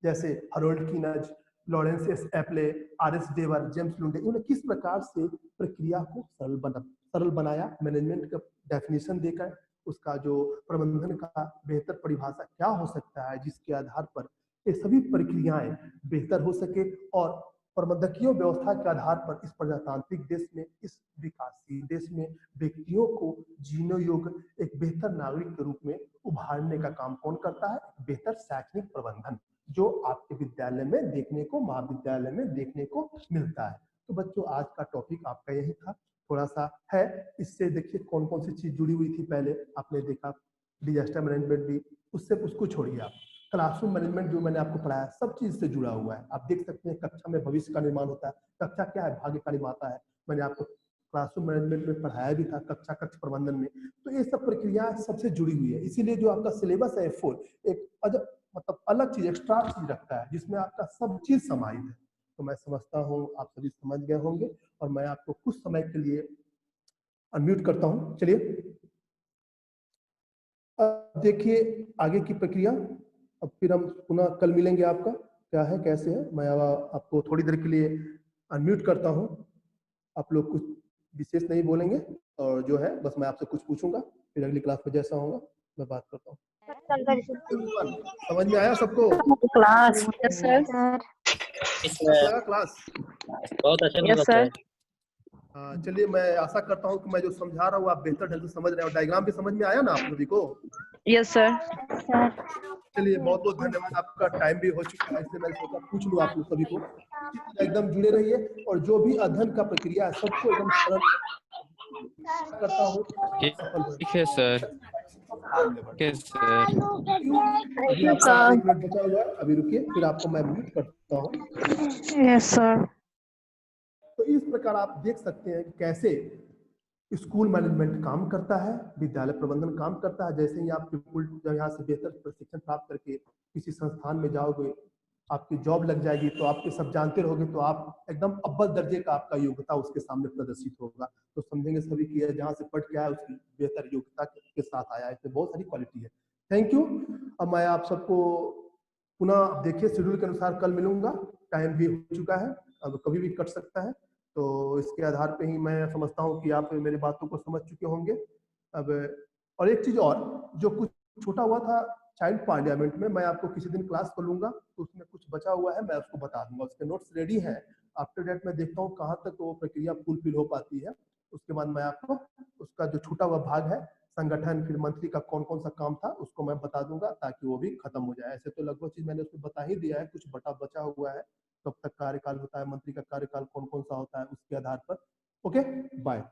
जैसे Harold Keens, Lawrence S Apley, R S Dewar, James Lunde, उन्होंने किस प्रकार से प्रक्रिया को सरल बनाया, मैनेजमेंट का डेफिनेशन देकर उसका जो प्रबंधन का बेहतर परिभाषा क्या हो सकता है, जिसके आधार पर ये सभी प्रक्रियाएं बेहतर हो सके और प्रबंधकीय व्यवस्था के आधार पर इस प्रजातांत्रिक देश में, इस विकासशील देश में व्यक्तियों को जीने योग्य एक बेहतर नागरिक के रूप में उभारने का काम कौन करता है? बेहतर शैक्षणिक प्रबंधन, जो आपके विद्यालय में देखने को, महाविद्यालय में देखने को मिलता है। तो बच्चों, आज का टॉपिक आपका यही था, थोड़ा सा है। इससे देखिए कौन कौन सी चीज जुड़ी हुई थी। पहले आपने देखा डिजास्टर मैनेजमेंट भी, उससे उसको छोड़िए आप, क्लासरूम मैनेजमेंट जो मैंने आपको पढ़ाया सब चीज से जुड़ा हुआ है। आप देख सकते हैं कक्षा में भविष्य का निर्माण होता है। कक्षा क्या है? भाग्य का निर्माता है। मैंने आपको क्लासरूम मैनेजमेंट में पढ़ाया भी था, कक्षा कक्ष प्रबंधन में। तो ये सब प्रक्रिया सबसे जुड़ी हुई है। इसीलिए जो आपका सिलेबस है F4 एक मतलब अलग चीज, एक्स्ट्रा चीज रखता है, जिसमें आपका सब चीज समाहित है। तो मैं समझता हूँ आप सभी समझ गए होंगे, और मैं आपको कुछ समय के लिए अनम्यूट करता हूँ। चलिए अब देखिए आगे की प्रक्रिया। अब फिर हम पुनः कल मिलेंगे। आपका क्या है, कैसे है? मैं आपको थोड़ी देर के लिए अनम्यूट करता हूँ। आप लोग कुछ विशेष नहीं बोलेंगे, और जो है बस मैं आपसे कुछ पूछूंगा, फिर अगली क्लास में जैसा होगा मैं बात करता हूँ। समझ में आया सबको? क्लास। Yes sir. लगा क्लास? बहुत अच्छा यस सर। चलिए, मैं आशा करता हूँ कि मैं जो समझा रहा हूँ आप बेहतर ढंग से समझ रहे हो। डायग्राम भी समझ में आया ना आप सभी को? Yes sir. चलिए, बहुत बहुत धन्यवाद। आपका टाइम भी हो चुका है, इसलिए मैंने सोचा पूछ लूँ आप लोग सभी को। एकदम जुड़े रहिए, और जो भी अध्ययन का प्रक्रिया है सबको एकदम सरल करता हूँ। ठीक है सर। ठीक है सर। अभी आपका 1 मिनट बचा हुआ है, अभी रुकिए, फिर आपको मैं म्यूट करता हूँ। Yes sir. तो इस प्रकार आप देख सकते हैं कि कैसे स्कूल मैनेजमेंट काम करता है, विद्यालय प्रबंधन काम करता है। जैसे ही आप बिल्कुल जब यहाँ से बेहतर प्रशिक्षण प्राप्त करके किसी संस्थान में जाओगे, आपकी जॉब लग जाएगी, तो आपके सब जानते रहोगे, तो आप एकदम अव्वल दर्जे का आपका योग्यता उसके सामने प्रदर्शित होगा। तो समझेंगे सभी कि जहाँ से पढ़ के आया उसकी बेहतर योग्यता के साथ आया है। इसमें बहुत सारी क्वालिटी है। Thank you. अब मैं आप सबको पुनः देखिए शेड्यूल के अनुसार कल मिलूंगा। टाइम भी हो चुका है, अब कभी भी कट सकता है। तो इसके आधार पे ही मैं समझता हूँ कि आप मेरी बातों को समझ चुके होंगे। अब और एक चीज और, जो कुछ छूटा हुआ था चाइल्ड पार्लियामेंट में, मैं आपको किसी दिन क्लास कर लूंगा, तो उसमें कुछ बचा हुआ है मैं उसको बता दूंगा। उसके नोट्स रेडी हैं। आफ्टर डेट मैं देखता हूँ कहाँ तक वो प्रक्रिया फुलफिल हो पाती है। उसके बाद मैं आपको उसका जो छूटा हुआ भाग है, संगठन फिर मंत्री का कौन कौन सा काम था, उसको मैं बता दूंगा, ताकि वो भी खत्म हो जाए। ऐसे तो लगभग चीज मैंने उसमें बता ही दिया है, कुछ बचा हुआ है, कब तक कार्यकाल होता है, मंत्री का कार्यकाल कौन कौन सा होता है, उसके आधार पर। Okay, bye.